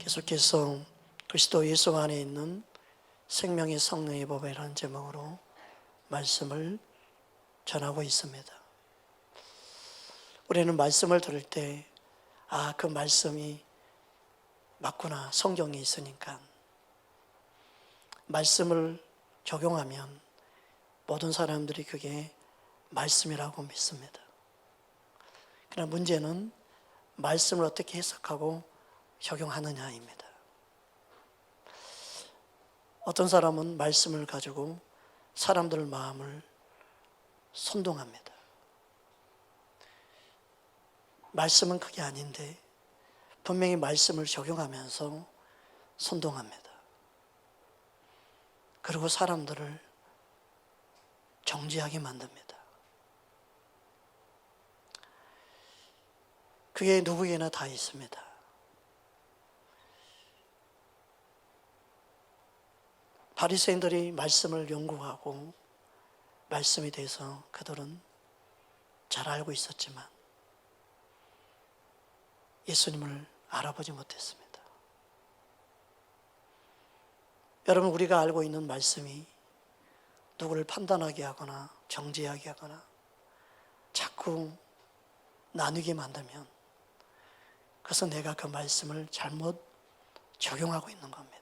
계속해서 그리스도 예수 안에 있는 생명의 성령의 법이라는 제목으로 말씀을 전하고 있습니다. 우리는 말씀을 들을 때 그 말씀이 맞구나, 성경에 있으니까. 말씀을 적용하면 모든 사람들이 그게 말씀이라고 믿습니다. 그러나 문제는 말씀을 어떻게 해석하고 적용하느냐입니다. 어떤 사람은 말씀을 가지고 사람들 마음을 선동합니다. 말씀은 그게 아닌데 분명히 말씀을 적용하면서 선동합니다. 그리고 사람들을 정죄하게 만듭니다. 그게 누구에게나 다 있습니다. 바리새인들이 말씀을 연구하고 말씀에 대해서 그들은 잘 알고 있었지만 예수님을 알아보지 못했습니다. 여러분, 우리가 알고 있는 말씀이 누구를 판단하게 하거나 정죄하게 하거나 자꾸 나누게 만들면 그것은 내가 그 말씀을 잘못 적용하고 있는 겁니다.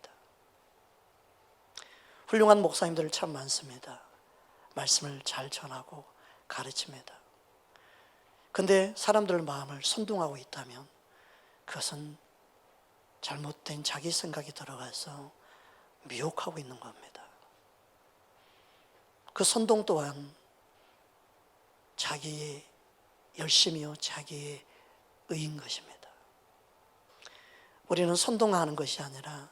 훌륭한 목사님들 참 많습니다. 말씀을 잘 전하고 가르칩니다. 근데 사람들 마음을 선동하고 있다면 그것은 잘못된 자기 생각이 들어가서 미혹하고 있는 겁니다. 그 선동 또한 자기의 열심이요, 자기의 의인 것입니다. 우리는 선동하는 것이 아니라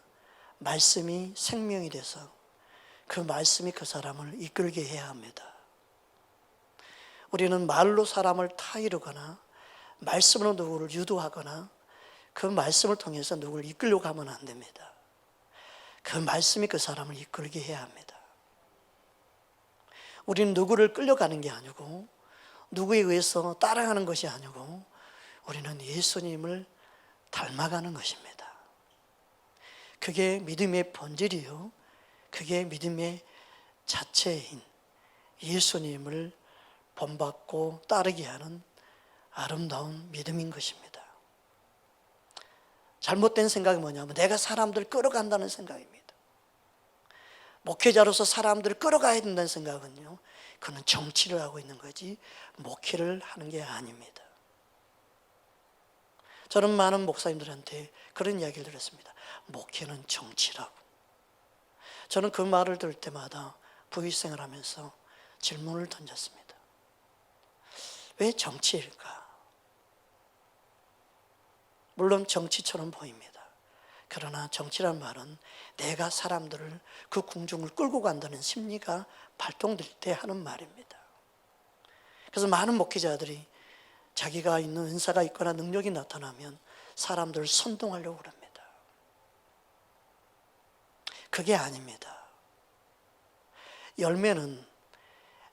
말씀이 생명이 돼서 그 말씀이 그 사람을 이끌게 해야 합니다. 우리는 말로 사람을 타이르거나 말씀으로 누구를 유도하거나 그 말씀을 통해서 누구를 이끌려고 하면 안 됩니다. 그 말씀이 그 사람을 이끌게 해야 합니다. 우리는 누구를 끌려가는 게 아니고 누구에 의해서 따라가는 것이 아니고 우리는 예수님을 닮아가는 것입니다. 그게 믿음의 본질이요, 그게 믿음의 자체인 예수님을 본받고 따르게 하는 아름다운 믿음인 것입니다. 잘못된 생각이 뭐냐면 내가 사람들을 끌어간다는 생각입니다. 목회자로서 사람들을 끌어가야 된다는 생각은요, 그는 정치를 하고 있는 거지 목회를 하는 게 아닙니다. 저는 많은 목사님들한테 그런 이야기를 들었습니다. 목회는 정치라고. 저는 그 말을 들을 때마다 부의생을 하면서 질문을 던졌습니다. 왜 정치일까? 물론 정치처럼 보입니다. 그러나 정치란 말은 내가 사람들을 그 궁중을 끌고 간다는 심리가 발동될 때 하는 말입니다. 그래서 많은 목회자들이 자기가 있는 은사가 있거나 능력이 나타나면 사람들을 선동하려고 합니다. 그게 아닙니다. 열매는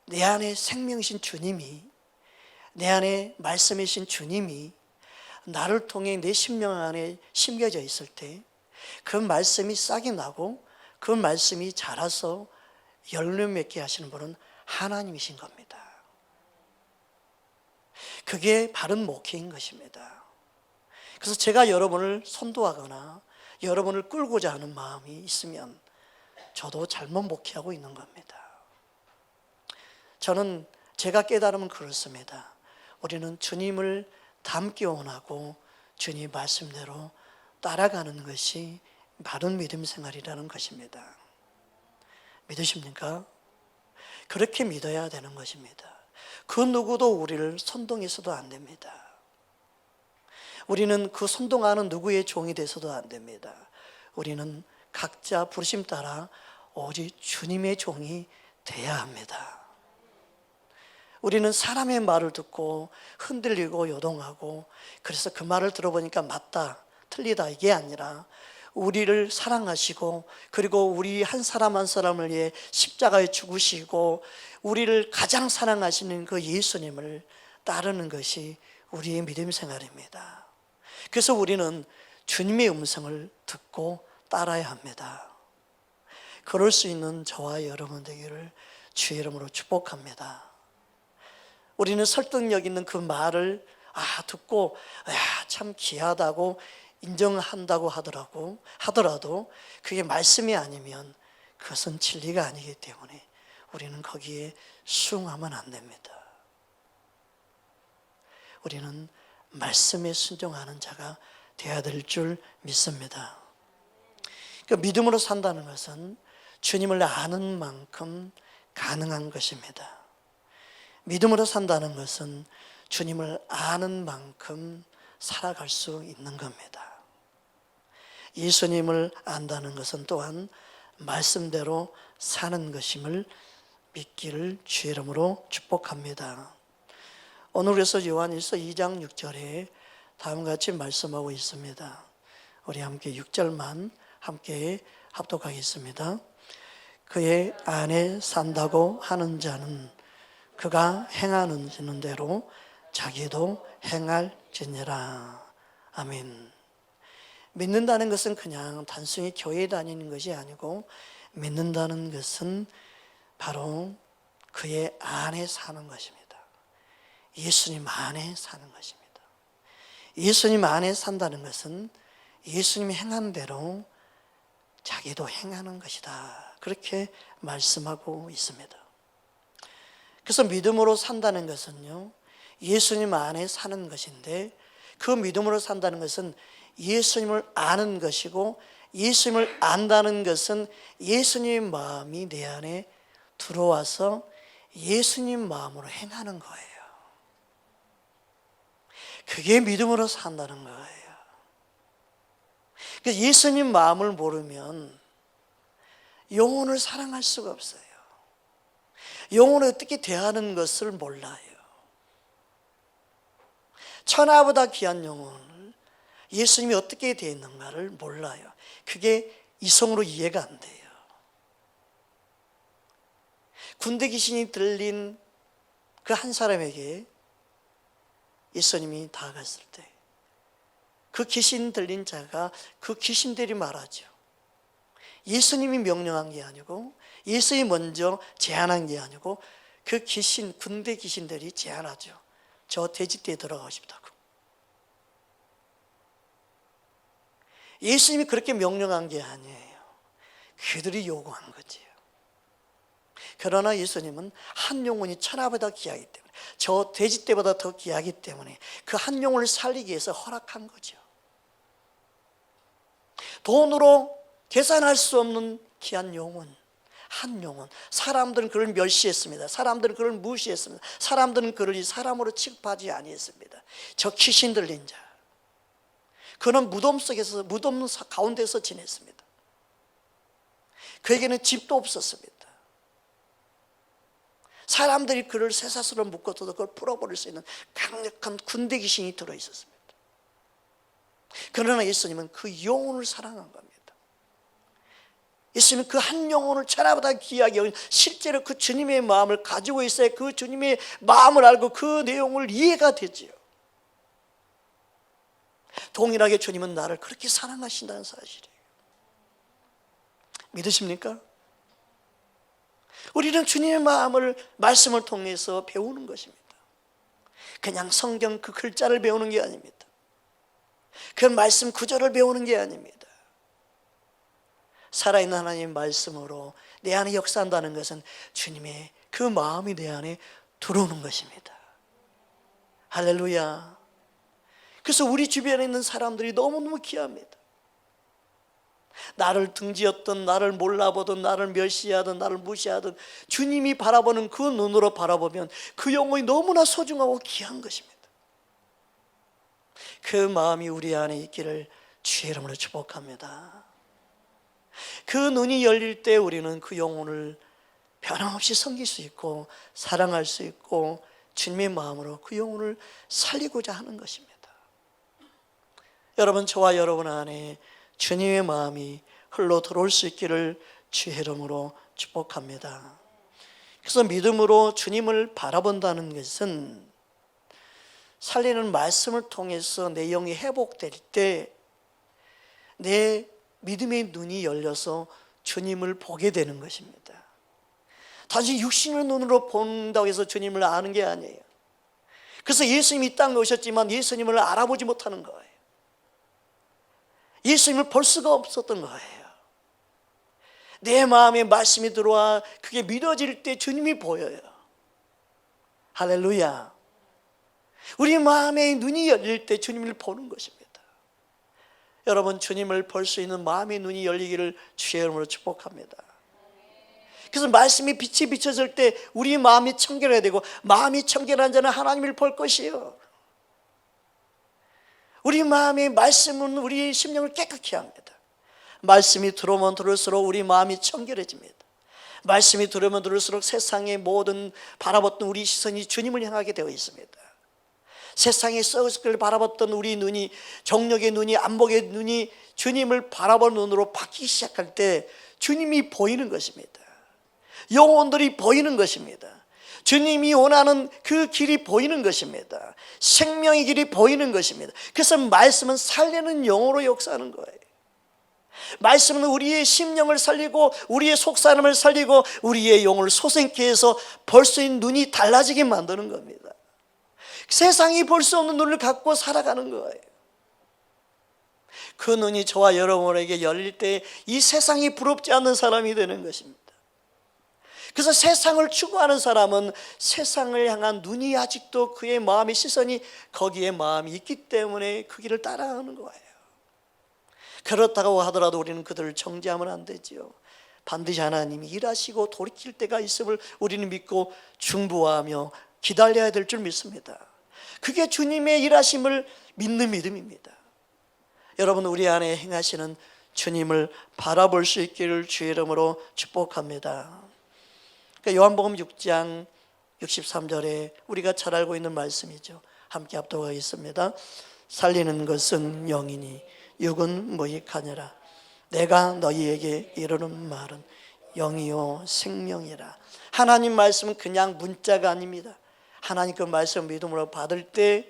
내 안에 생명이신 주님이, 내 안에 말씀이신 주님이 나를 통해 내 심령 안에 심겨져 있을 때 그 말씀이 싹이 나고 그 말씀이 자라서 열매 맺게 하시는 분은 하나님이신 겁니다. 그게 바른 목회인 것입니다. 그래서 제가 여러분을 선도하거나 여러분을 끌고자 하는 마음이 있으면 저도 잘못 목회하고 있는 겁니다. 저는 제가 깨달으면 그렇습니다. 우리는 주님을 닮기 원하고 주님 말씀대로 따라가는 것이 바른 믿음 생활이라는 것입니다. 믿으십니까? 그렇게 믿어야 되는 것입니다. 그 누구도 우리를 선동해서도 안 됩니다. 우리는 그 선동하는 누구의 종이 돼서도 안 됩니다. 우리는 각자 부르심 따라 오직 주님의 종이 돼야 합니다. 우리는 사람의 말을 듣고 흔들리고 요동하고 그래서 그 말을 들어보니까 맞다, 틀리다 이게 아니라 우리를 사랑하시고 그리고 우리 한 사람 한 사람을 위해 십자가에 죽으시고 우리를 가장 사랑하시는 그 예수님을 따르는 것이 우리의 믿음 생활입니다. 그래서 우리는 주님의 음성을 듣고 따라야 합니다. 그럴 수 있는 저와 여러분 되기를 주의 이름으로 축복합니다. 우리는 설득력 있는 그 말을 듣고 참 귀하다고 인정한다고 하더라도 그게 말씀이 아니면 그것은 진리가 아니기 때문에 우리는 거기에 수긍하면 안 됩니다. 우리는 말씀에 순종하는 자가 되어야 될 줄 믿습니다. 그 믿음으로 산다는 것은 주님을 아는 만큼 가능한 것입니다. 믿음으로 산다는 것은 주님을 아는 만큼 살아갈 수 있는 겁니다. 예수님을 안다는 것은 또한 말씀대로 사는 것임을 믿기를 주의 이름으로 축복합니다. 오늘 그래서 요한일서 2장 6절에 다음과 같이 말씀하고 있습니다. 우리 함께 6절만 함께 합독하겠습니다. 그의 안에 산다고 하는 자는 그가 행하는 대로 자기도 행할지니라. 아멘. 믿는다는 것은 그냥 단순히 교회에 다니는 것이 아니고 믿는다는 것은 바로 그의 안에 사는 것입니다. 예수님 안에 사는 것입니다. 예수님 안에 산다는 것은 예수님이 행한 대로 자기도 행하는 것이다. 그렇게 말씀하고 있습니다. 그래서 믿음으로 산다는 것은요, 예수님 안에 사는 것인데 그 믿음으로 산다는 것은 예수님을 아는 것이고 예수님을 안다는 것은 예수님의 마음이 내 안에 들어와서 예수님 마음으로 행하는 거예요. 그게 믿음으로 산다는 거예요. 예수님 마음을 모르면 영혼을 사랑할 수가 없어요. 영혼을 어떻게 대하는 것을 몰라요. 천하보다 귀한 영혼을 예수님이 어떻게 대했는가를 몰라요. 그게 이성으로 이해가 안 돼요. 군대 귀신이 들린 그 한 사람에게 예수님이 다가갔을 때 그 귀신 들린 자가 그 귀신들이 말하죠. 예수님이 명령한 게 아니고 예수님이 먼저 제안한 게 아니고 그 귀신, 군대 귀신들이 제안하죠. 저 돼지떼에 들어가고 싶다고. 예수님이 그렇게 명령한 게 아니에요. 그들이 요구한 거지요. 그러나 예수님은 한 영혼이 천하보다 귀하기 때문에, 저 돼지떼보다 더 귀하기 때문에 그 한 영혼을 살리기 위해서 허락한 거죠. 돈으로 계산할 수 없는 귀한 영혼, 한 영혼. 사람들은 그를 멸시했습니다. 사람들은 그를 무시했습니다. 사람들은 그를 사람으로 취급하지 아니했습니다. 저 귀신 들린 자, 그는 무덤 가운데서 지냈습니다. 그에게는 집도 없었습니다. 사람들이 그를 쇠사슬로 묶어서도 그걸 풀어버릴 수 있는 강력한 군대 귀신이 들어있었습니다. 그러나 예수님은 그 영혼을 사랑한 겁니다. 예수님은 그 한 영혼을 천하보다 귀하게 여긴, 실제로 그 주님의 마음을 가지고 있어야 그 주님의 마음을 알고 그 내용을 이해가 되지요. 동일하게 주님은 나를 그렇게 사랑하신다는 사실이에요. 믿으십니까? 우리는 주님의 마음을 말씀을 통해서 배우는 것입니다. 그냥 성경 그 글자를 배우는 게 아닙니다. 그 말씀 구절을 배우는 게 아닙니다. 살아있는 하나님의 말씀으로 내 안에 역사한다는 것은 주님의 그 마음이 내 안에 들어오는 것입니다. 할렐루야. 그래서 우리 주변에 있는 사람들이 너무너무 귀합니다. 나를 등지었든 나를 몰라보든 나를 멸시하든 나를 무시하든 주님이 바라보는 그 눈으로 바라보면 그 영혼이 너무나 소중하고 귀한 것입니다. 그 마음이 우리 안에 있기를 주의 이름으로 축복합니다. 그 눈이 열릴 때 우리는 그 영혼을 변함없이 섬길 수 있고 사랑할 수 있고 주님의 마음으로 그 영혼을 살리고자 하는 것입니다. 여러분, 저와 여러분 안에 주님의 마음이 흘러 들어올 수 있기를 주의 이름으로 축복합니다. 그래서 믿음으로 주님을 바라본다는 것은 살리는 말씀을 통해서 내 영이 회복될 때 내 믿음의 눈이 열려서 주님을 보게 되는 것입니다. 단지 육신의 눈으로 본다고 해서 주님을 아는 게 아니에요. 그래서 예수님이 이 땅에 오셨지만 예수님을 알아보지 못하는 거예요. 예수님을 볼 수가 없었던 거예요. 내 마음에 말씀이 들어와 그게 믿어질 때 주님이 보여요. 할렐루야. 우리 마음의 눈이 열릴 때 주님을 보는 것입니다. 여러분, 주님을 볼 수 있는 마음의 눈이 열리기를 주의 이름으로 축복합니다. 그래서 말씀이 빛이 비춰질 때 우리 마음이 청결해야 되고, 마음이 청결한 자는 하나님을 볼 것이요. 우리 마음의 말씀은 우리 심령을 깨끗게 합니다. 말씀이 들어오면 들을수록 우리 마음이 청결해집니다. 말씀이 들어오면 들을수록 세상의 모든 바라봤던 우리 시선이 주님을 향하게 되어 있습니다. 세상의 썩을 바라봤던 우리 눈이, 정욕의 눈이, 안목의 눈이 주님을 바라보는 눈으로 바뀌기 시작할 때 주님이 보이는 것입니다. 영혼들이 보이는 것입니다. 주님이 원하는 그 길이 보이는 것입니다. 생명의 길이 보이는 것입니다. 그래서 말씀은 살리는 영으로 역사하는 거예요. 말씀은 우리의 심령을 살리고 우리의 속사람을 살리고 우리의 영을 소생케 해서 볼 수 있는 눈이 달라지게 만드는 겁니다. 세상이 볼 수 없는 눈을 갖고 살아가는 거예요. 그 눈이 저와 여러분에게 열릴 때 이 세상이 부럽지 않는 사람이 되는 것입니다. 그래서 세상을 추구하는 사람은 세상을 향한 눈이 아직도 그의 마음의 시선이 거기에 마음이 있기 때문에 그 길을 따라가는 거예요. 그렇다고 하더라도 우리는 그들을 정죄하면 안 되지요. 반드시 하나님이 일하시고 돌이킬 때가 있음을 우리는 믿고 중보하며 기다려야 될 줄 믿습니다. 그게 주님의 일하심을 믿는 믿음입니다. 여러분, 우리 안에 행하시는 주님을 바라볼 수 있기를 주의 이름으로 축복합니다. 요한복음 6장 63절에 우리가 잘 알고 있는 말씀이죠. 함께 합독하겠습니다. 살리는 것은 영이니 육은 무익하니라. 내가 너희에게 이르는 말은 영이요 생명이라. 하나님 말씀은 그냥 문자가 아닙니다. 하나님 그 말씀을 믿음으로 받을 때,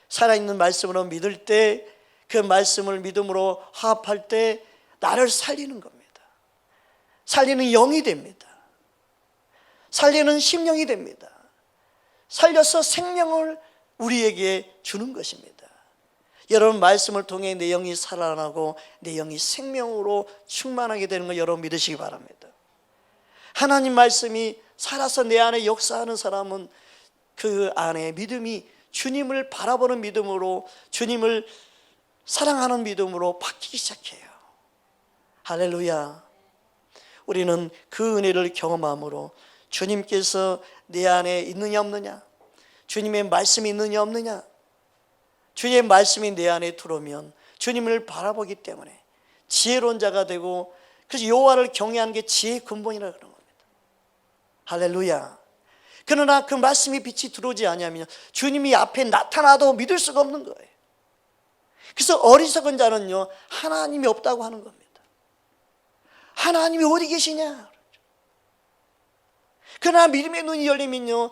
살아있는 말씀으로 믿을 때, 그 말씀을 믿음으로 화합할 때 나를 살리는 겁니다. 살리는 영이 됩니다. 살리는 심령이 됩니다. 살려서 생명을 우리에게 주는 것입니다. 여러분, 말씀을 통해 내 영이 살아나고 내 영이 생명으로 충만하게 되는 걸 여러분 믿으시기 바랍니다. 하나님 말씀이 살아서 내 안에 역사하는 사람은 그 안에 믿음이 주님을 바라보는 믿음으로, 주님을 사랑하는 믿음으로 바뀌기 시작해요. 할렐루야. 우리는 그 은혜를 경험함으로 주님께서 내 안에 있느냐 없느냐, 주님의 말씀이 있느냐 없느냐, 주의 말씀이 내 안에 들어오면 주님을 바라보기 때문에 지혜로운 자가 되고, 그래서 여호와를 경외하는 게 지혜의 근본이라 그런 겁니다. 할렐루야. 그러나 그 말씀이 빛이 들어오지 않으면 주님이 앞에 나타나도 믿을 수가 없는 거예요. 그래서 어리석은 자는요, 하나님이 없다고 하는 겁니다. 하나님이 어디 계시냐. 그러나 믿음의 눈이 열리면요,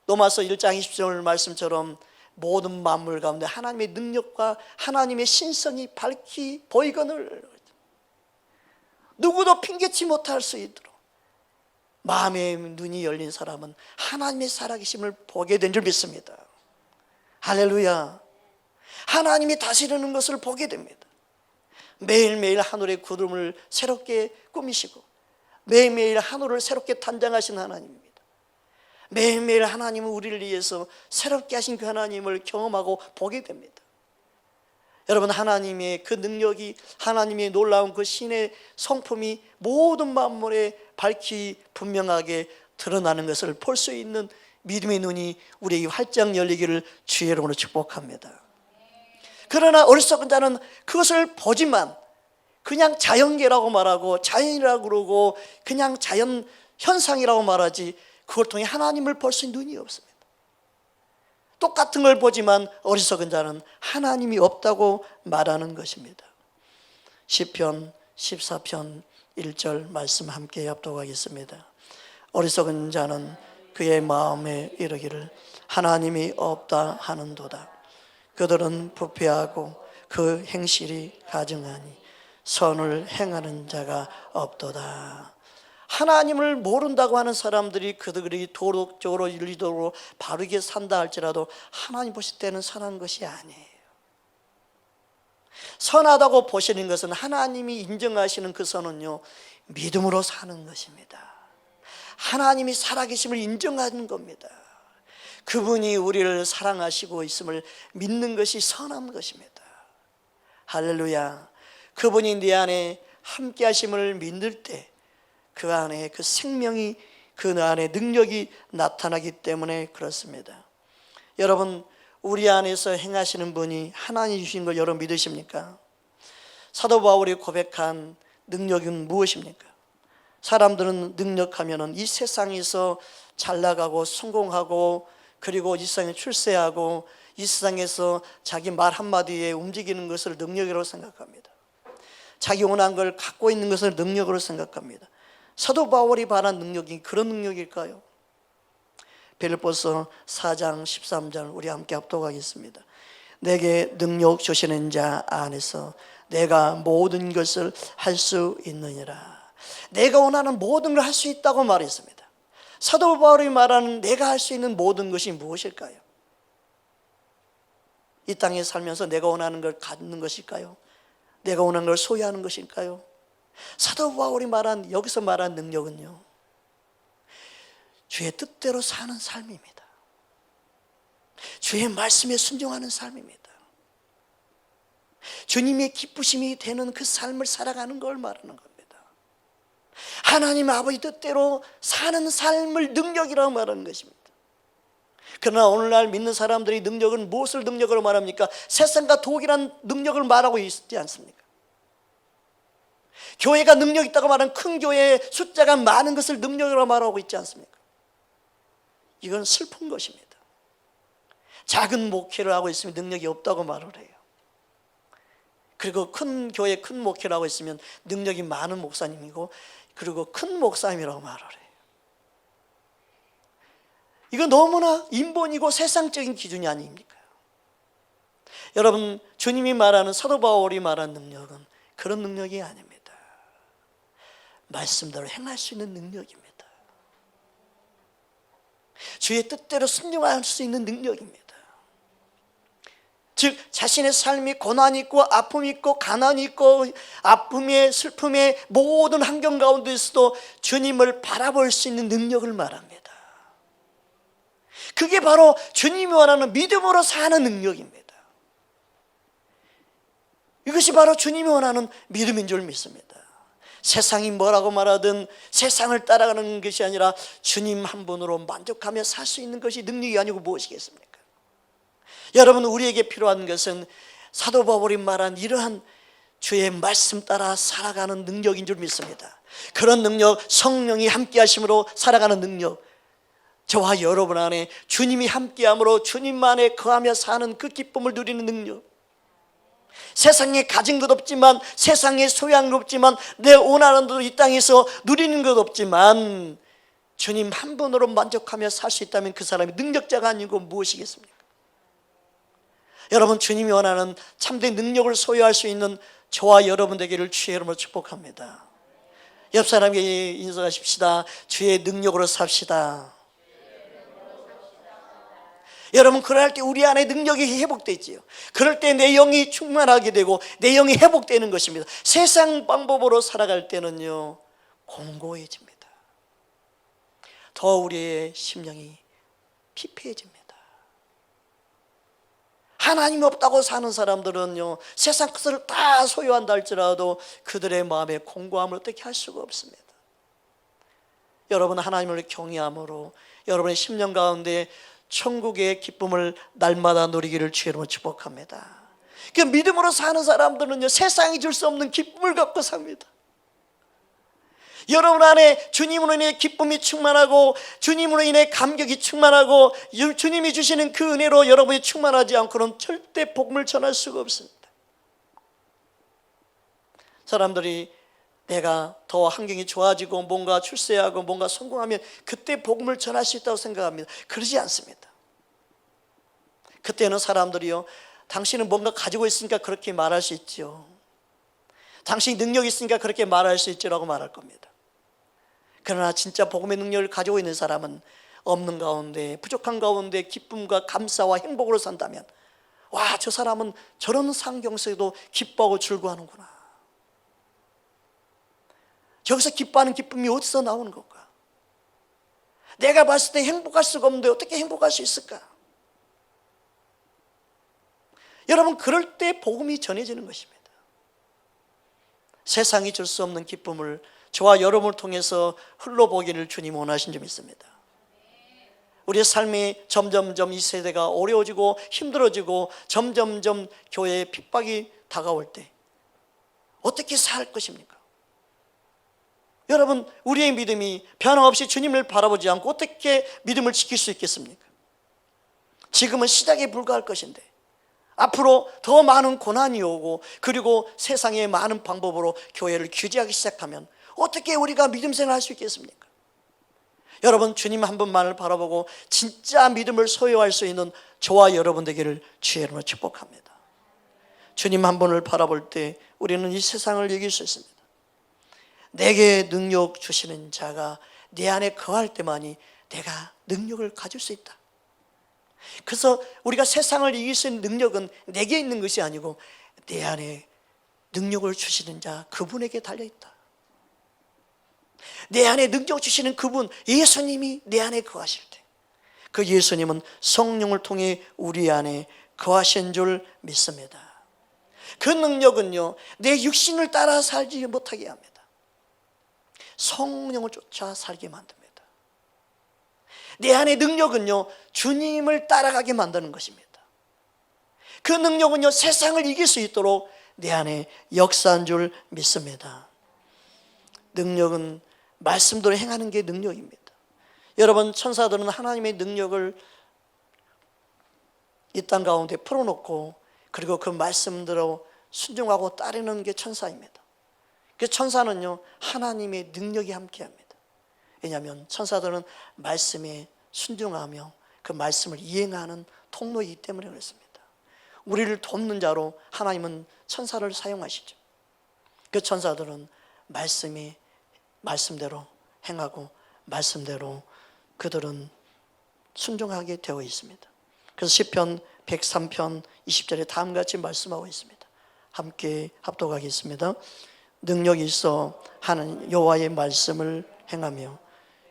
로마서 1장 20절 말씀처럼 모든 만물 가운데 하나님의 능력과 하나님의 신성이 밝히 보이거늘 누구도 핑계치 못할 수 있도록 마음의 눈이 열린 사람은 하나님의 살아계심을 보게 된 줄 믿습니다. 할렐루야. 하나님이 다스리는 것을 보게 됩니다. 매일매일 하늘의 구름을 새롭게 꾸미시고 매일매일 하늘을 새롭게 탄장하신 하나님입니다. 매일매일 하나님은 우리를 위해서 새롭게 하신 그 하나님을 경험하고 보게 됩니다. 여러분, 하나님의 그 능력이, 하나님의 놀라운 그 신의 성품이 모든 만물에 밝히 분명하게 드러나는 것을 볼 수 있는 믿음의 눈이 우리에게 활짝 열리기를 주의 이름으로 축복합니다. 그러나 어리석은 자는 그것을 보지만 그냥 자연계라고 말하고 자연이라고 그러고 그냥 자연 현상이라고 말하지, 그걸 통해 하나님을 볼 수 있는 눈이 없습니다. 똑같은 걸 보지만 어리석은 자는 하나님이 없다고 말하는 것입니다. 시편 14편 1절 말씀 함께 합독하겠습니다. 어리석은 자는 그의 마음에 이르기를 하나님이 없다 하는도다. 그들은 부패하고 그 행실이 가증하니 선을 행하는 자가 없도다. 하나님을 모른다고 하는 사람들이 그들이 도덕적으로 윤리적으로 바르게 산다 할지라도 하나님 보실 때는 선한 것이 아니에요. 선하다고 보시는 것은 하나님이 인정하시는 그 선은요, 믿음으로 사는 것입니다. 하나님이 살아계심을 인정하는 겁니다. 그분이 우리를 사랑하시고 있음을 믿는 것이 선한 것입니다. 할렐루야. 그분이 내 안에 함께 하심을 믿을 때 그 안에 그 생명이, 그 안에 능력이 나타나기 때문에 그렇습니다. 여러분, 우리 안에서 행하시는 분이 하나님 주신 걸 여러분 믿으십니까? 사도 바울이 고백한 능력은 무엇입니까? 사람들은 능력하면은 이 세상에서 잘 나가고 성공하고, 그리고 이 세상에 출세하고, 이 세상에서 자기 말 한마디에 움직이는 것을 능력이라고 생각합니다. 자기 원하는 걸 갖고 있는 것을 능력으로 생각합니다. 사도 바울이 말한 능력이 그런 능력일까요? 빌립보서 4장 13절 우리 함께 합독하겠습니다. 내게 능력 주시는 자 안에서 내가 모든 것을 할 수 있느니라. 내가 원하는 모든 걸 할 수 있다고 말했습니다. 사도 바울이 말하는 내가 할 수 있는 모든 것이 무엇일까요? 이 땅에 살면서 내가 원하는 걸 갖는 것일까요? 내가 원하는 걸 소유하는 것일까요? 사도 바울이 말한, 여기서 말한 능력은요, 주의 뜻대로 사는 삶입니다. 주의 말씀에 순종하는 삶입니다. 주님의 기쁘심이 되는 그 삶을 살아가는 걸 말하는 겁니다. 하나님 아버지 뜻대로 사는 삶을 능력이라고 말하는 것입니다. 그러나 오늘날 믿는 사람들이 능력은 무엇을 능력으로 말합니까? 세상과 독이란 능력을 말하고 있지 않습니까? 교회가 능력 있다고 말하는 큰 교회의 숫자가 많은 것을 능력으로 말하고 있지 않습니까? 이건 슬픈 것입니다. 작은 목회를 하고 있으면 능력이 없다고 말을 해요. 그리고 큰 교회 큰 목회를 하고 있으면 능력이 많은 목사님이고, 그리고 큰 목사님이라고 말을 해요. 이건 너무나 인본이고 세상적인 기준이 아닙니까? 여러분, 주님이 말하는, 사도 바울이 말하는 능력은 그런 능력이 아닙니다. 말씀대로 행할 수 있는 능력입니다. 주의 뜻대로 순종할 수 있는 능력입니다. 즉 자신의 삶이 고난이 있고 아픔이 있고 가난이 있고 아픔에 슬픔의 모든 환경 가운데서도 주님을 바라볼 수 있는 능력을 말합니다. 그게 바로 주님이 원하는 믿음으로 사는 능력입니다. 이것이 바로 주님이 원하는 믿음인 줄 믿습니다. 세상이 뭐라고 말하든 세상을 따라가는 것이 아니라 주님 한 분으로 만족하며 살 수 있는 것이 능력이 아니고 무엇이겠습니까? 여러분, 우리에게 필요한 것은 사도 바울이 말한 이러한 주의 말씀 따라 살아가는 능력인 줄 믿습니다. 그런 능력, 성령이 함께 하심으로 살아가는 능력, 저와 여러분 안에 주님이 함께함으로 주님만에 거하며 사는 그 기쁨을 누리는 능력, 세상에 가진 것 없지만, 세상에 소유한 것 없지만, 내 원하는 대로 이 땅에서 누리는 것 없지만 주님 한 분으로 만족하며 살 수 있다면 그 사람이 능력자가 아니고 무엇이겠습니까? 여러분, 주님이 원하는 참된 능력을 소유할 수 있는 저와 여러분 되기를 주의 이름으로 축복합니다. 옆 사람에게 인사하십시다. 주의 능력으로 삽시다. 여러분, 그럴 때 우리 안에 능력이 회복되지요. 그럴 때 내 영이 충만하게 되고 내 영이 회복되는 것입니다. 세상 방법으로 살아갈 때는요, 공고해집니다. 더 우리의 심령이 피폐해집니다. 하나님 없다고 사는 사람들은요, 세상 것을 다 소유한다 할지라도 그들의 마음의 공고함을 어떻게 할 수가 없습니다. 여러분, 하나님을 경외함으로 여러분의 심령 가운데 천국의 기쁨을 날마다 누리기를 주의 이름으로 축복합니다. 그 믿음으로 사는 사람들은요, 세상이 줄 수 없는 기쁨을 갖고 삽니다. 여러분 안에 주님으로 인해 기쁨이 충만하고 주님으로 인해 감격이 충만하고 주님이 주시는 그 은혜로 여러분이 충만하지 않고는 절대 복음을 전할 수가 없습니다. 사람들이 내가 더 환경이 좋아지고 뭔가 출세하고 뭔가 성공하면 그때 복음을 전할 수 있다고 생각합니다. 그러지 않습니다. 그때는 사람들이요, 당신은 뭔가 가지고 있으니까 그렇게 말할 수 있죠. 당신이 능력이 있으니까 그렇게 말할 수 있지라고 말할 겁니다. 그러나 진짜 복음의 능력을 가지고 있는 사람은 없는 가운데, 부족한 가운데 기쁨과 감사와 행복으로 산다면, 와, 저 사람은 저런 상경 속에도 기뻐하고 즐거워하는구나. 저기서 기뻐하는 기쁨이 어디서 나오는 걸까? 내가 봤을 때 행복할 수가 없는데 어떻게 행복할 수 있을까? 여러분, 그럴 때 복음이 전해지는 것입니다. 세상이 줄 수 없는 기쁨을 저와 여러분을 통해서 흘러보기를 주님 원하신 점이 있습니다. 우리의 삶이 점점점 이 세대가 어려워지고 힘들어지고 점점점 교회에 핍박이 다가올 때 어떻게 살 것입니까? 여러분, 우리의 믿음이 변함없이 주님을 바라보지 않고 어떻게 믿음을 지킬 수 있겠습니까? 지금은 시작에 불과할 것인데 앞으로 더 많은 고난이 오고, 그리고 세상의 많은 방법으로 교회를 규제하기 시작하면 어떻게 우리가 믿음 생활을 할 수 있겠습니까? 여러분, 주님 한 분만을 바라보고 진짜 믿음을 소유할 수 있는 저와 여러분 되기를 주의 이름으로 축복합니다. 주님 한 분을 바라볼 때 우리는 이 세상을 이길 수 있습니다. 내게 능력 주시는 자가 내 안에 거할 때만이 내가 능력을 가질 수 있다. 그래서 우리가 세상을 이길 수 있는 능력은 내게 있는 것이 아니고 내 안에 능력을 주시는 자, 그분에게 달려있다. 내 안에 능력 주시는 그분, 예수님이 내 안에 거하실 때, 그 예수님은 성령을 통해 우리 안에 거하신 줄 믿습니다. 그 능력은요, 내 육신을 따라 살지 못하게 합니다. 성령을 쫓아 살게 만듭니다. 내 안의 능력은요, 주님을 따라가게 만드는 것입니다. 그 능력은요, 세상을 이길 수 있도록 내 안에 역사한 줄 믿습니다. 능력은 말씀대로 행하는 게 능력입니다. 여러분, 천사들은 하나님의 능력을 이 땅 가운데 풀어놓고, 그리고 그 말씀대로 순종하고 따르는 게 천사입니다. 그 천사는요, 하나님의 능력이 함께합니다. 왜냐하면 천사들은 말씀에 순종하며 그 말씀을 이행하는 통로이기 때문에 그렇습니다. 우리를 돕는 자로 하나님은 천사를 사용하시죠. 그 천사들은 말씀대로 행하고 말씀대로 그들은 순종하게 되어 있습니다. 그래서 시편 103편 20절에 다음과 같이 말씀하고 있습니다. 함께 합독하겠습니다. 능력이 있어 하는 여호와의 말씀을 행하며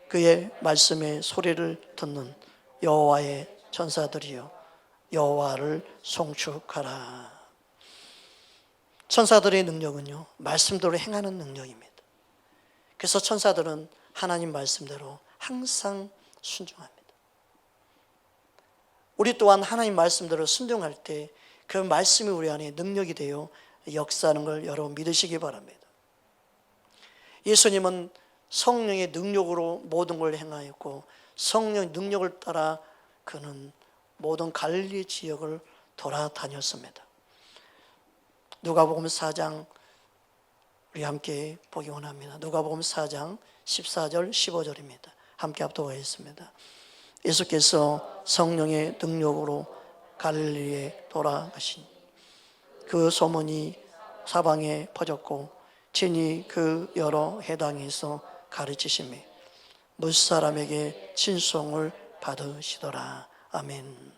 그의 말씀의 소리를 듣는 여호와의 천사들이여 여호와를 송축하라. 천사들의 능력은요, 말씀대로 행하는 능력입니다. 그래서 천사들은 하나님 말씀대로 항상 순종합니다. 우리 또한 하나님 말씀대로 순종할 때 그 말씀이 우리 안에 능력이 되어 역사하는 걸 여러분 믿으시기 바랍니다. 예수님은 성령의 능력으로 모든 걸 행하였고, 성령의 능력을 따라 그는 모든 갈릴리 지역을 돌아다녔습니다. 누가복음 4장 우리 함께 보기 원합니다. 누가복음 4장 14절 15절입니다. 함께 합독하겠습니다. 예수께서 성령의 능력으로 갈릴리에 돌아가신 그 소문이 사방에 퍼졌고 친히 그 여러 해당에서 가르치심에 무사람에게 친송을 받으시더라. 아멘.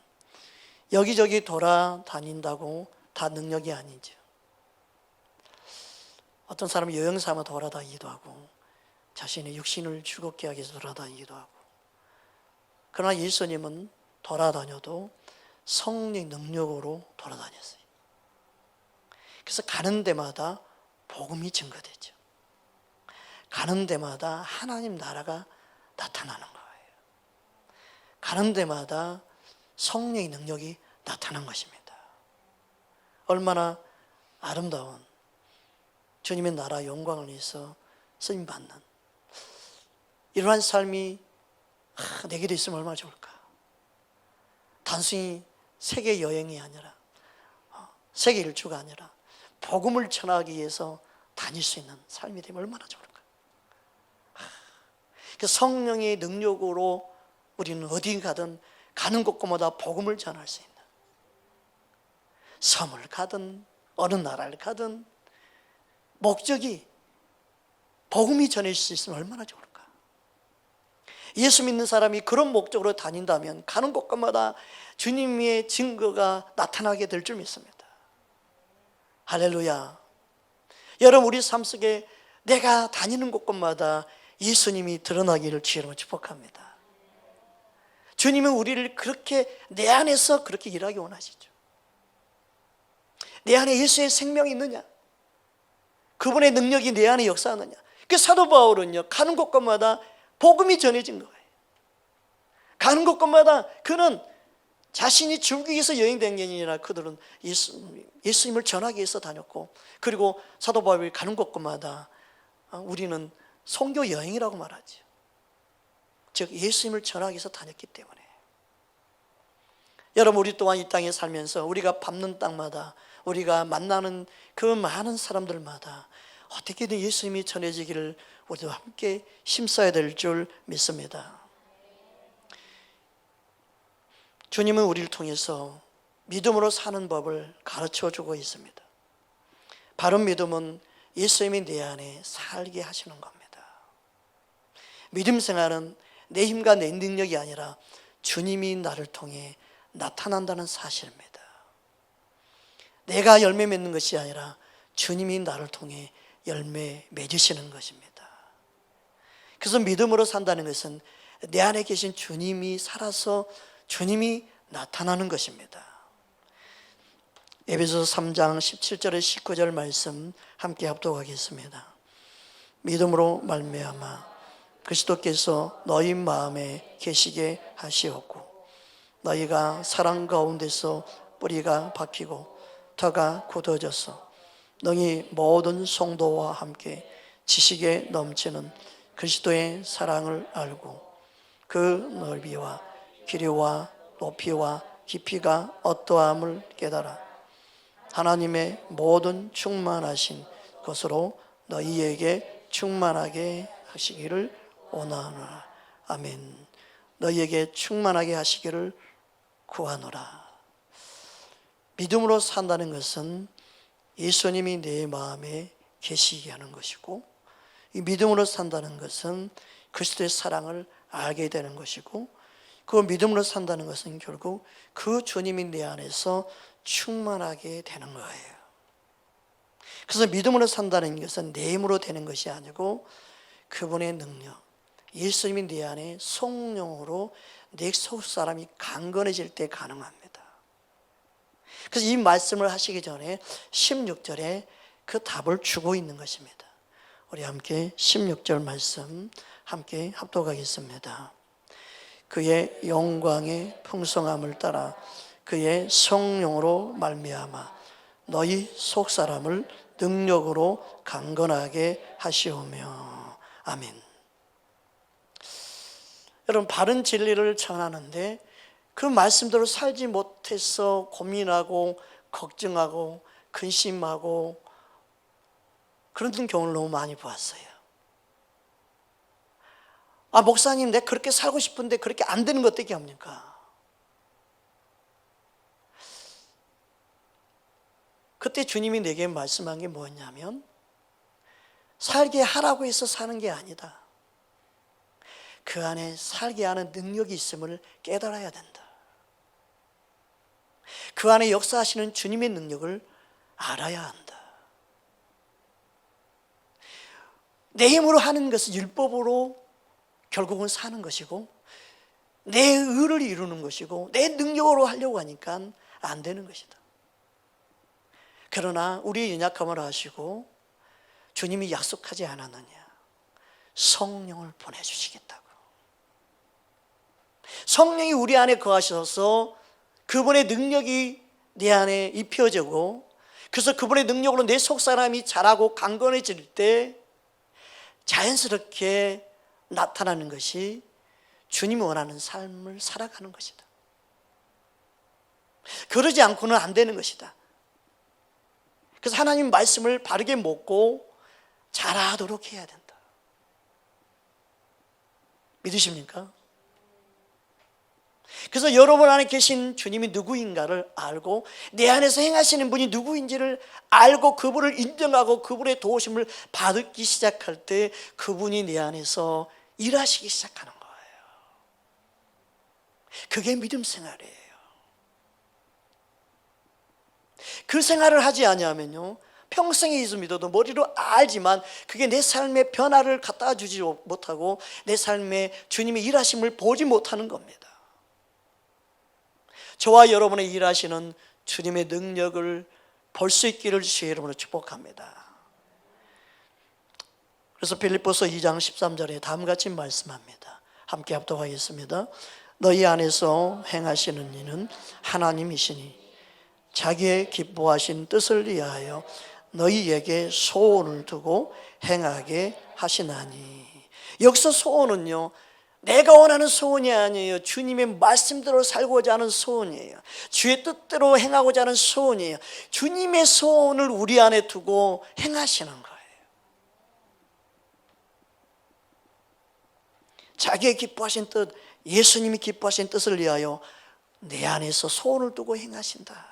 여기저기 돌아다닌다고 다 능력이 아니죠. 어떤 사람은 여행 삼아 돌아다니기도 하고 자신의 육신을 즐겁게 하기 위해서 돌아다니기도 하고, 그러나 예수님은 돌아다녀도 성령 능력으로 돌아다녔어요. 그래서 가는 데마다 복음이 증거되죠. 가는 데마다 하나님 나라가 나타나는 거예요. 가는 데마다 성령의 능력이 나타난 것입니다. 얼마나 아름다운 주님의 나라 영광을 위해서 쓰임받는 이러한 삶이 내게도 있으면 얼마나 좋을까. 단순히 세계 여행이 아니라 세계 일주가 아니라 복음을 전하기 위해서 다닐 수 있는 삶이 되면 얼마나 좋을까. 그 성령의 능력으로 우리는 어디 가든 가는 곳곳마다 복음을 전할 수 있는, 섬을 가든 어느 나라를 가든 목적이 복음이 전해질 수 있으면 얼마나 좋을까. 예수 믿는 사람이 그런 목적으로 다닌다면 가는 곳마다 주님의 증거가 나타나게 될 줄 믿습니다. 할렐루야. 여러분, 우리 삶 속에 내가 다니는 곳곳마다 예수님이 드러나기를 주님으로 축복합니다. 주님은 우리를 그렇게 내 안에서 그렇게 일하기 원하시죠. 내 안에 예수의 생명이 있느냐, 그분의 능력이 내 안에 역사하느냐. 그 사도 바울은요, 가는 곳곳마다 복음이 전해진 거예요. 가는 곳곳마다 그는 자신이 죽기 위해서 여행된 게 아니라 그들은 예수님을 전하기 위해서 다녔고, 그리고 사도 바울이 가는 곳곳마다 우리는 선교 여행이라고 말하죠. 즉 예수님을 전하기 위해서 다녔기 때문에. 여러분, 우리 또한 이 땅에 살면서 우리가 밟는 땅마다, 우리가 만나는 그 많은 사람들마다 어떻게든 예수님이 전해지기를 우리도 함께 힘써야 될 줄 믿습니다. 주님은 우리를 통해서 믿음으로 사는 법을 가르쳐주고 있습니다. 바른 믿음은 예수님이 내 안에 살게 하시는 겁니다. 믿음 생활은 내 힘과 내 능력이 아니라 주님이 나를 통해 나타난다는 사실입니다. 내가 열매 맺는 것이 아니라 주님이 나를 통해 열매 맺으시는 것입니다. 그래서 믿음으로 산다는 것은 내 안에 계신 주님이 살아서 주님이 나타나는 것입니다. 에베소서 3장 17절에 19절 말씀 함께 합독하겠습니다. 믿음으로 말미암아 그리스도께서 너희 마음에 계시게 하시었고 너희가 사랑 가운데서 뿌리가 박히고 터가 굳어져서 너희 모든 성도와 함께 지식에 넘치는 그리스도의 사랑을 알고 그 넓이와 길이와 높이와 깊이가 어떠함을 깨달아 하나님의 모든 충만하신 것으로 너희에게 충만하게 하시기를 원하노라. 아멘. 너희에게 충만하게 하시기를 구하노라. 믿음으로 산다는 것은 예수님이 내 마음에 계시게 하는 것이고, 이 믿음으로 산다는 것은 그리스도의 사랑을 알게 되는 것이고, 그 믿음으로 산다는 것은 결국 그 주님이 내 안에서 충만하게 되는 거예요. 그래서 믿음으로 산다는 것은 내 힘으로 되는 것이 아니고 그분의 능력, 예수님이 내 안에 성령으로 내 속 사람이 강건해질 때 가능합니다. 그래서 이 말씀을 하시기 전에 16절에 그 답을 주고 있는 것입니다. 우리 함께 16절 말씀 함께 합독하겠습니다. 그의 영광의 풍성함을 따라 그의 성령으로 말미암아 너희 속사람을 능력으로 강건하게 하시오며. 아멘. 여러분, 바른 진리를 전하는데 그 말씀대로 살지 못해서 고민하고 걱정하고 근심하고 그런 경우를 너무 많이 보았어요. 아, 목사님, 내가 그렇게 살고 싶은데 그렇게 안 되는 것 어떻게 합니까? 그때 주님이 내게 말씀한 게 뭐였냐면, 살게 하라고 해서 사는 게 아니다. 그 안에 살게 하는 능력이 있음을 깨달아야 된다. 그 안에 역사하시는 주님의 능력을 알아야 한다. 내 힘으로 하는 것은 율법으로 결국은 사는 것이고, 내 의를 이루는 것이고, 내 능력으로 하려고 하니까 안 되는 것이다. 그러나 우리의 연약함을 아시고 주님이 약속하지 않았느냐, 성령을 보내주시겠다고. 성령이 우리 안에 거하셔서 그분의 능력이 내 안에 입혀지고, 그래서 그분의 능력으로 내 속사람이 자라고 강건해질 때 자연스럽게 나타나는 것이 주님이 원하는 삶을 살아가는 것이다. 그러지 않고는 안 되는 것이다. 그래서 하나님 말씀을 바르게 먹고 자라도록 해야 된다. 믿으십니까? 그래서 여러분 안에 계신 주님이 누구인가를 알고 내 안에서 행하시는 분이 누구인지를 알고 그분을 인정하고 그분의 도우심을 받기 시작할 때 그분이 내 안에서 일하시기 시작하는 거예요. 그게 믿음 생활이에요. 그 생활을 하지 아니하면요, 평생에 예수 믿어도 머리로 알지만 그게 내 삶의 변화를 갖다 주지 못하고 내 삶에 주님의 일하심을 보지 못하는 겁니다. 저와 여러분의 일하시는 주님의 능력을 볼 수 있기를 주의 이름으로 축복합니다. 그래서 빌립보서 2장 13절에 다음같이 말씀합니다. 함께 합독하겠습니다. 너희 안에서 행하시는 이는 하나님이시니 자기의 기뻐하신 뜻을 위하여 너희에게 소원을 두고 행하게 하시나니. 여기서 소원은요, 내가 원하는 소원이 아니에요. 주님의 말씀대로 살고자 하는 소원이에요. 주의 뜻대로 행하고자 하는 소원이에요. 주님의 소원을 우리 안에 두고 행하시는 거예요. 자기의 기뻐하신 뜻, 예수님이 기뻐하신 뜻을 위하여 내 안에서 소원을 두고 행하신다.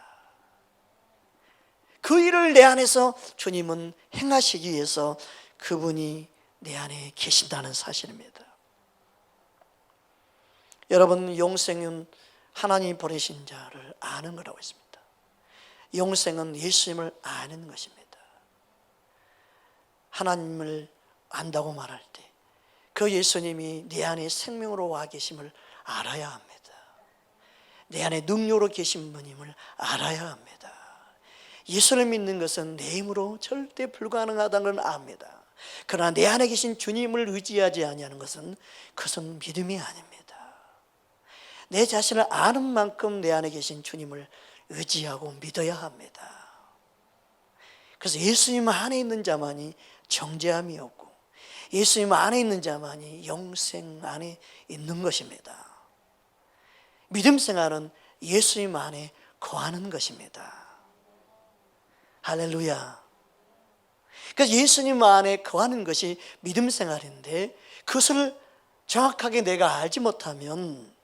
그 일을 내 안에서 주님은 행하시기 위해서 그분이 내 안에 계신다는 사실입니다. 여러분, 영생은 하나님이 보내신 자를 아는 거라고 했습니다. 영생은 예수님을 아는 것입니다. 하나님을 안다고 말할 때 그 예수님이 내 안에 생명으로 와 계심을 알아야 합니다. 내 안에 능력으로 계신 분임을 알아야 합니다. 예수를 믿는 것은 내 힘으로 절대 불가능하다는 걸 압니다. 그러나 내 안에 계신 주님을 의지하지 아니하는 것은 그것은 믿음이 아닙니다. 내 자신을 아는 만큼 내 안에 계신 주님을 의지하고 믿어야 합니다. 그래서 예수님 안에 있는 자만이 정죄함이 없고 예수님 안에 있는 자만이 영생 안에 있는 것입니다. 믿음 생활은 예수님 안에 거하는 것입니다. 할렐루야. 그래서 예수님 안에 거하는 것이 믿음 생활인데 그것을 정확하게 내가 알지 못하면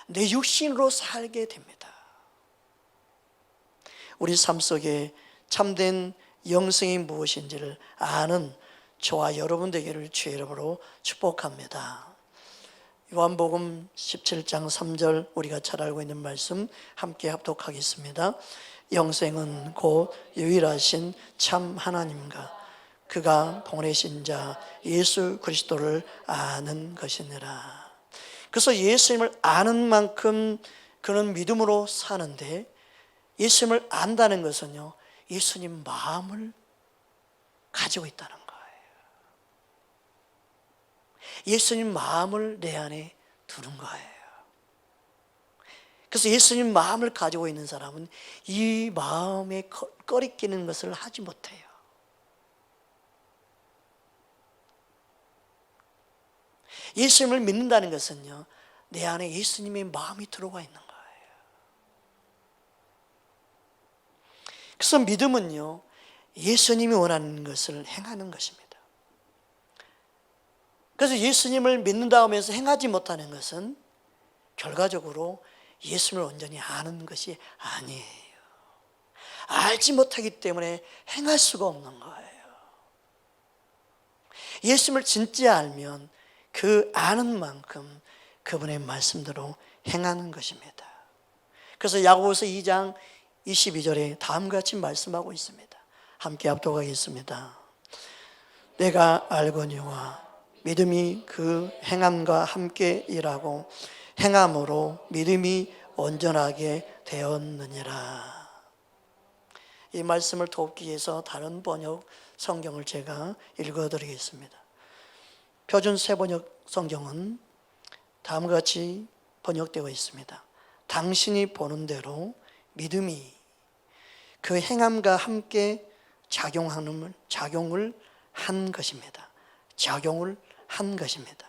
내 육신으로 살게 됩니다. 우리 삶 속에 참된 영생이 무엇인지를 아는 저와 여러분 되기를 주의 이름으로 축복합니다. 요한복음 17장 3절 우리가 잘 알고 있는 말씀 함께 합독하겠습니다. 영생은 곧 유일하신 참 하나님과 그가 보내신 자 예수 그리스도를 아는 것이니라. 그래서 예수님을 아는 만큼 그는 믿음으로 사는데, 예수님을 안다는 것은요, 예수님 마음을 가지고 있다는 거예요. 예수님 마음을 내 안에 두는 거예요. 그래서 예수님 마음을 가지고 있는 사람은 이 마음에 꺼리끼는 것을 하지 못해요. 예수님을 믿는다는 것은요, 내 안에 예수님의 마음이 들어가 있는 거예요. 그래서 믿음은요, 예수님이 원하는 것을 행하는 것입니다. 그래서 예수님을 믿는다 하면서 행하지 못하는 것은 결과적으로 예수님을 온전히 아는 것이 아니에요. 알지 못하기 때문에 행할 수가 없는 거예요. 예수님을 진짜 알면 그 아는 만큼 그분의 말씀대로 행하는 것입니다. 그래서 야고보서 2장 22절에 다음과 같이 말씀하고 있습니다. 함께 합독하겠습니다. 내가 알거니와 믿음이 그 행함과 함께 일하고 행함으로 믿음이 온전하게 되었느니라. 이 말씀을 돕기 위해서 다른 번역 성경을 제가 읽어드리겠습니다. 표준 새번역 성경은 다음과 같이 번역되어 있습니다. 당신이 보는 대로 믿음이 그 행함과 함께 작용을 한 것입니다. 작용을 한 것입니다.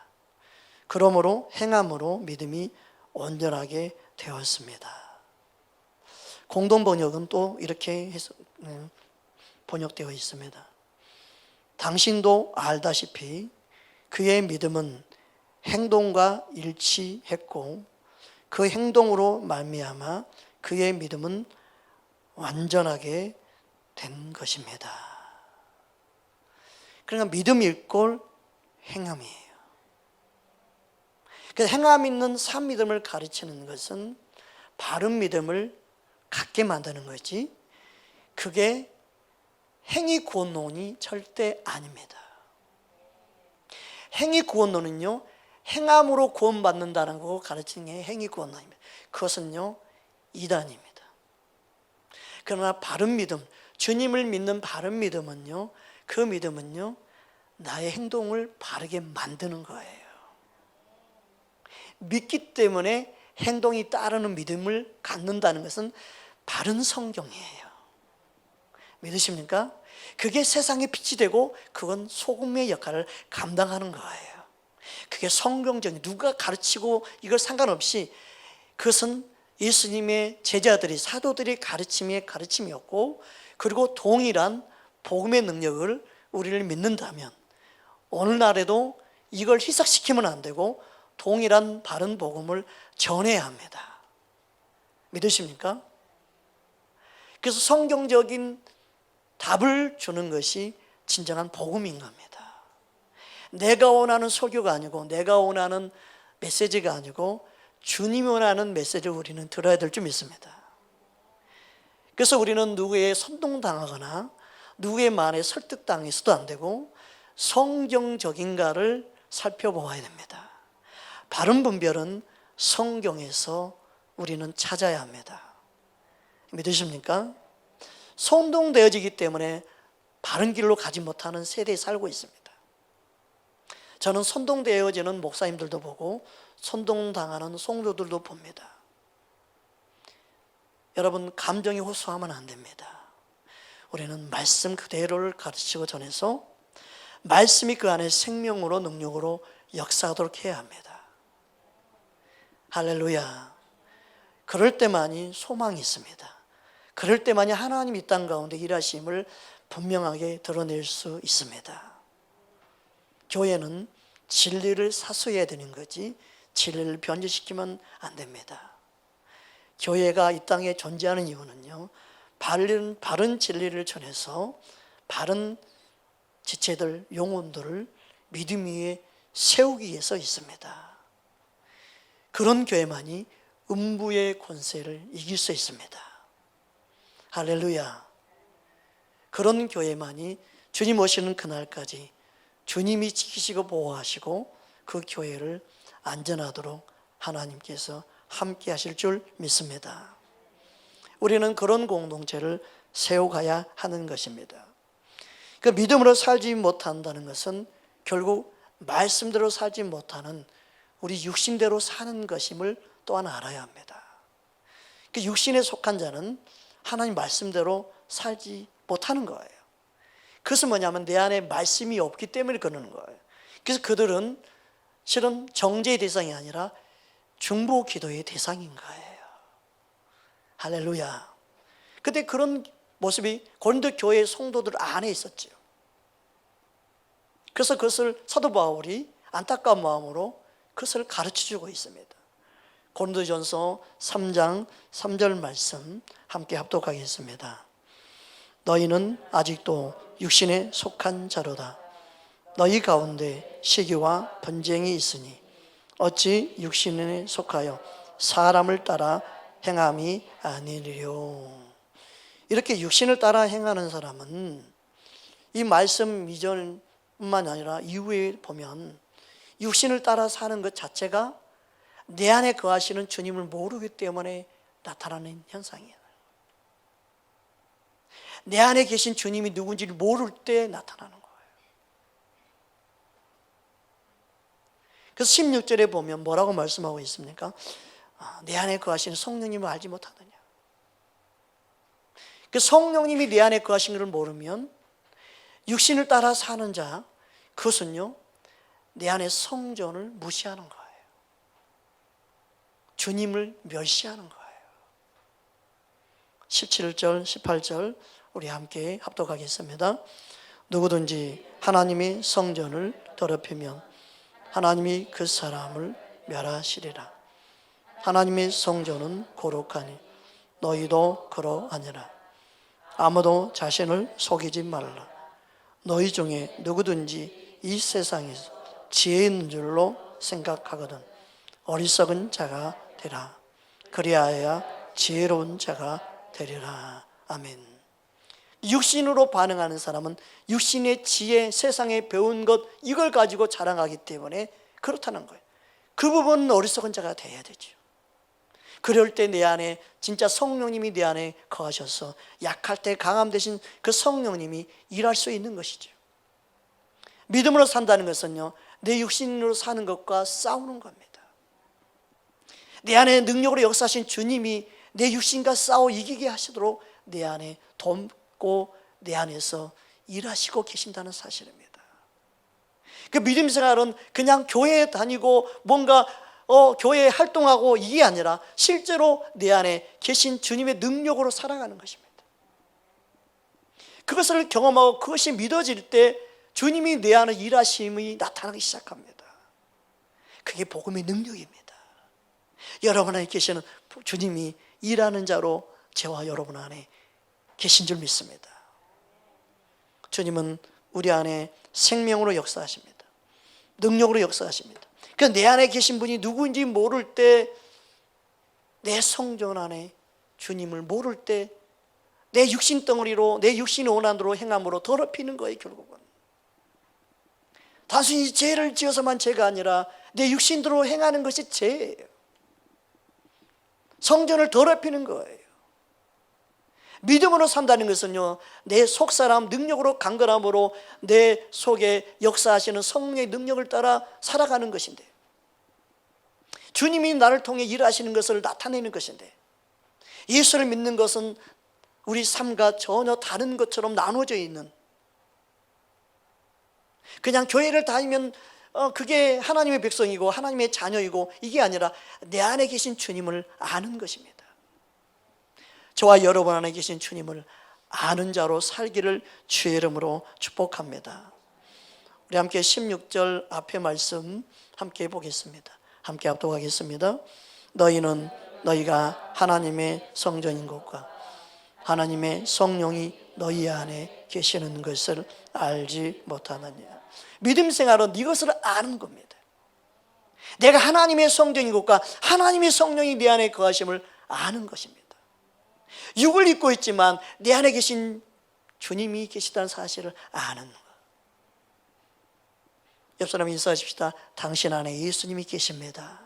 그러므로 행함으로 믿음이 온전하게 되었습니다. 공동 번역은 또 이렇게 번역되어 있습니다. 당신도 알다시피 그의 믿음은 행동과 일치했고 그 행동으로 말미암아 그의 믿음은 완전하게 된 것입니다. 그러니까 믿음이 있고 행함이에요. 그래서 행함 있는 산 믿음을 가르치는 것은 바른 믿음을 갖게 만드는 거지, 그게 행위 구원론이 절대 아닙니다. 행위 구원론은요, 행함으로 구원받는다는 거 가르치는 게 행위 구원론입니다. 그것은요, 이단입니다. 그러나 바른 믿음, 주님을 믿는 바른 믿음은요, 그 믿음은요, 나의 행동을 바르게 만드는 거예요. 믿기 때문에 행동이 따르는 믿음을 갖는다는 것은 바른 성경이에요. 믿으십니까? 그게 세상의 빛이 되고 그건 소금의 역할을 감당하는 거예요. 그게 성경적인, 누가 가르치고 이걸 상관없이 그것은 예수님의 제자들이, 사도들이 가르침의 가르침이었고, 그리고 동일한 복음의 능력을 우리를 믿는다면 오늘날에도 이걸 희석시키면 안 되고 동일한 바른 복음을 전해야 합니다. 믿으십니까? 그래서 성경적인 답을 주는 것이 진정한 복음인 겁니다. 내가 원하는 설교가 아니고, 내가 원하는 메시지가 아니고 주님이 원하는 메시지를 우리는 들어야 될 줄 믿습니다. 그래서 우리는 누구의 선동당하거나 누구의 말에 설득당해서도 안 되고 성경적인가를 살펴보아야 됩니다. 바른 분별은 성경에서 우리는 찾아야 합니다. 믿으십니까? 선동되어지기 때문에 바른 길로 가지 못하는 세대에 살고 있습니다. 저는 선동되어지는 목사님들도 보고 선동당하는 성도들도 봅니다. 여러분, 감정이 호소하면 안 됩니다. 우리는 말씀 그대로를 가르치고 전해서 말씀이 그 안에 생명으로 능력으로 역사하도록 해야 합니다. 할렐루야. 그럴 때만이 소망이 있습니다. 그럴 때만이 하나님이 이 땅 가운데 일하심을 분명하게 드러낼 수 있습니다. 교회는 진리를 사수해야 되는 거지 진리를 변질시키면 안 됩니다. 교회가 이 땅에 존재하는 이유는요, 바른 진리를 전해서 바른 지체들, 영혼들을 믿음 위에 세우기 위해서 있습니다. 그런 교회만이 음부의 권세를 이길 수 있습니다. 할렐루야. 그런 교회만이 주님 오시는 그날까지 주님이 지키시고 보호하시고 그 교회를 안전하도록 하나님께서 함께 하실 줄 믿습니다. 우리는 그런 공동체를 세워가야 하는 것입니다. 그 믿음으로 살지 못한다는 것은 결국 말씀대로 살지 못하는 우리 육신대로 사는 것임을 또한 알아야 합니다. 그 육신에 속한 자는 하나님 말씀대로 살지 못하는 거예요. 그것은 뭐냐면 내 안에 말씀이 없기 때문에 그러는 거예요. 그래서 그들은 실은 정죄의 대상이 아니라 중보 기도의 대상인 거예요. 할렐루야. 그때 그런 모습이 고린도 교회 성도들 안에 있었죠. 그래서 그것을 사도 바울이 안타까운 마음으로 그것을 가르쳐주고 있습니다. 고린도전서 3장 3절 말씀 함께 합독하겠습니다. 너희는 아직도 육신에 속한 자로다. 너희 가운데 시기와 분쟁이 있으니 어찌 육신에 속하여 사람을 따라 행함이 아니리요. 이렇게 육신을 따라 행하는 사람은 이 말씀 이전뿐만 아니라 이후에 보면 육신을 따라 사는 것 자체가 내 안에 거하시는 주님을 모르기 때문에 나타나는 현상이에요. 내 안에 계신 주님이 누군지를 모를 때 나타나는 거예요. 그래서 16절에 보면 뭐라고 말씀하고 있습니까? 내 안에 거하시는 성령님을 알지 못하느냐. 그 성령님이 내 안에 거하신 것을 모르면 육신을 따라 사는 자, 그것은요 내 안에 성전을 무시하는 거예요. 주님을 멸시하는 거예요. 17절, 18절 우리 함께 합독하겠습니다. 누구든지 하나님의 성전을 더럽히면 하나님이 그 사람을 멸하시리라. 하나님의 성전은 거룩하니 너희도 그러하니라. 아무도 자신을 속이지 말라. 너희 중에 누구든지 이 세상에서 지혜 있는 줄로 생각하거든 어리석은 자가 되라. 그리하여야 지혜로운 자가 되리라. 아멘. 육신으로 반응하는 사람은 육신의 지혜, 세상에 배운 것 이걸 가지고 자랑하기 때문에 그렇다는 거예요. 그 부분은 어리석은 자가 돼야 되죠. 그럴 때 내 안에 진짜 성령님이 내 안에 거하셔서 약할 때 강함 되신 그 성령님이 일할 수 있는 것이죠. 믿음으로 산다는 것은요, 내 육신으로 사는 것과 싸우는 겁니다. 내 안에 능력으로 역사하신 주님이 내 육신과 싸워 이기게 하시도록 내 안에 돕고 내 안에서 일하시고 계신다는 사실입니다. 그 믿음 생활은 그냥 교회에 다니고 뭔가 교회에 활동하고 이게 아니라 실제로 내 안에 계신 주님의 능력으로 살아가는 것입니다. 그것을 경험하고 그것이 믿어질 때 주님이 내 안에 일하심이 나타나기 시작합니다. 그게 복음의 능력입니다. 여러분 안에 계시는 주님이 일하는 자로 저와 여러분 안에 계신 줄 믿습니다. 주님은 우리 안에 생명으로 역사하십니다. 능력으로 역사하십니다. 그러니까 내 안에 계신 분이 누구인지 모를 때, 내 성전 안에 주님을 모를 때 내 육신 덩어리로, 내 육신의 원한으로 행함으로 더럽히는 거예요. 결국은 단순히 죄를 지어서만 죄가 아니라 내 육신대로 행하는 것이 죄예요. 성전을 더럽히는 거예요. 믿음으로 산다는 것은요, 내 속사람 능력으로 강건함으로 내 속에 역사하시는 성령의 능력을 따라 살아가는 것인데, 주님이 나를 통해 일하시는 것을 나타내는 것인데, 예수를 믿는 것은 우리 삶과 전혀 다른 것처럼 나눠져 있는, 그냥 교회를 다니면 그게 하나님의 백성이고 하나님의 자녀이고 이게 아니라 내 안에 계신 주님을 아는 것입니다. 저와 여러분 안에 계신 주님을 아는 자로 살기를 주의 이름으로 축복합니다. 우리 함께 16절 앞에 말씀 함께 보겠습니다. 함께 합독하겠습니다. 너희는 너희가 하나님의 성전인 것과 하나님의 성령이 너희 안에 계시는 것을 알지 못하느냐. 믿음 생활은 이것을 아는 겁니다. 내가 하나님의 성전인 것과 하나님의 성령이 내 안에 거하심을 아는 것입니다. 육을 입고 있지만 내 안에 계신 주님이 계시다는 사실을 아는 것. 옆 사람 인사하십시다. 당신 안에 예수님이 계십니다.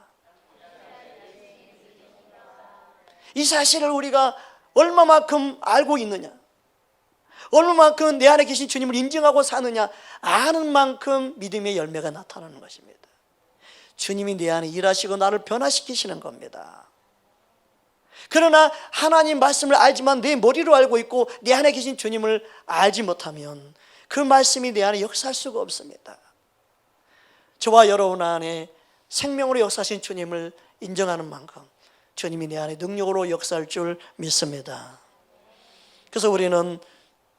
이 사실을 우리가 얼마만큼 알고 있느냐, 얼마만큼 내 안에 계신 주님을 인정하고 사느냐, 아는 만큼 믿음의 열매가 나타나는 것입니다. 주님이 내 안에 일하시고 나를 변화시키시는 겁니다. 그러나 하나님 말씀을 알지만 내 머리로 알고 있고 내 안에 계신 주님을 알지 못하면 그 말씀이 내 안에 역사할 수가 없습니다. 저와 여러분 안에 생명으로 역사하신 주님을 인정하는 만큼 주님이 내 안에 능력으로 역사할 줄 믿습니다. 그래서 우리는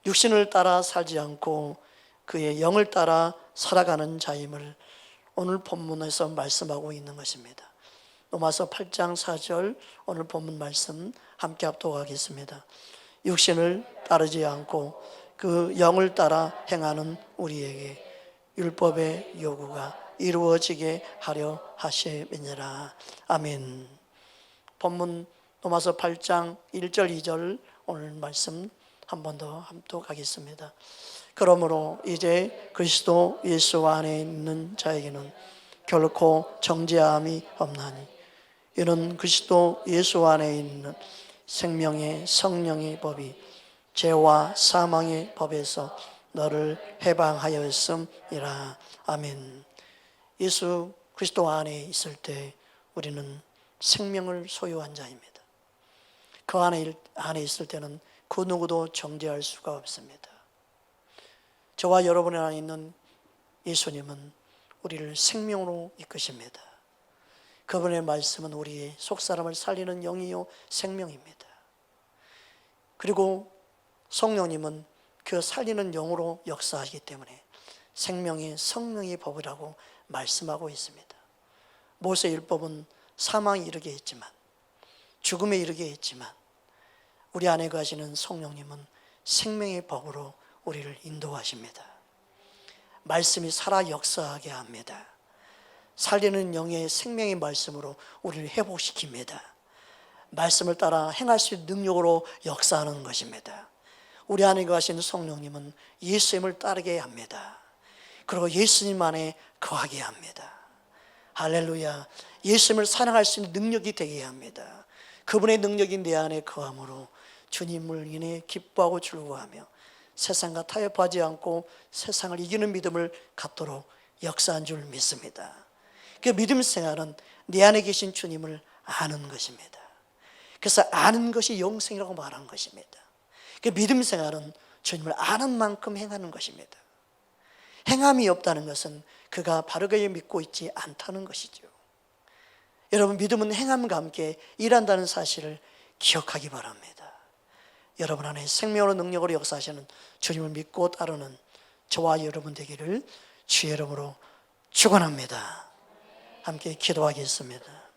육신을 따라 살지 않고 그의 영을 따라 살아가는 자임을 오늘 본문에서 말씀하고 있는 것입니다. 로마서 8장 4절 오늘 본문 말씀 함께 합독하겠습니다. 육신을 따르지 않고 그 영을 따라 행하는 우리에게 율법의 요구가 이루어지게 하려 하심이니라. 아멘. 본문 로마서 8장 1절 2절 오늘 말씀 한 번 더 합독하겠습니다. 그러므로 이제 그리스도 예수 안에 있는 자에게는 결코 정죄함이 없나니 이는 그리스도 예수 안에 있는 생명의 성령의 법이 죄와 사망의 법에서 너를 해방하였음이라. 아멘. 예수 그리스도 안에 있을 때 우리는 생명을 소유한 자입니다. 그 안에 있을 때는 그 누구도 정죄할 수가 없습니다. 저와 여러분 안에 있는 예수님은 우리를 생명으로 이끄십니다. 그분의 말씀은 우리의 속사람을 살리는 영이요 생명입니다. 그리고 성령님은 그 살리는 영으로 역사하기 때문에 생명의 성령의 법이라고 말씀하고 있습니다. 모세율법은 사망에 이르게 했지만, 죽음에 이르게 했지만, 우리 안에 가시는 성령님은 생명의 법으로 우리를 인도하십니다. 말씀이 살아 역사하게 합니다. 살리는 영의 생명의 말씀으로 우리를 회복시킵니다. 말씀을 따라 행할 수 있는 능력으로 역사하는 것입니다. 우리 안에 가시는 성령님은 예수님을 따르게 합니다. 그리고 예수님 안에 거하게 합니다. 할렐루야. 예수님을 사랑할 수 있는 능력이 되게 합니다. 그분의 능력이 내 안에 거함으로 주님을 인해 기뻐하고 즐거워하며 세상과 타협하지 않고 세상을 이기는 믿음을 갖도록 역사한 줄 믿습니다. 그 믿음 생활은 내 안에 계신 주님을 아는 것입니다. 그래서 아는 것이 영생이라고 말한 것입니다. 그 믿음 생활은 주님을 아는 만큼 행하는 것입니다. 행함이 없다는 것은 그가 바르게 믿고 있지 않다는 것이죠. 여러분, 믿음은 행함과 함께 일한다는 사실을 기억하기 바랍니다. 여러분 안에 생명으로 능력으로 역사하시는 주님을 믿고 따르는 저와 여러분 되기를 주의 이름으로 축원합니다. 함께 기도하겠습니다.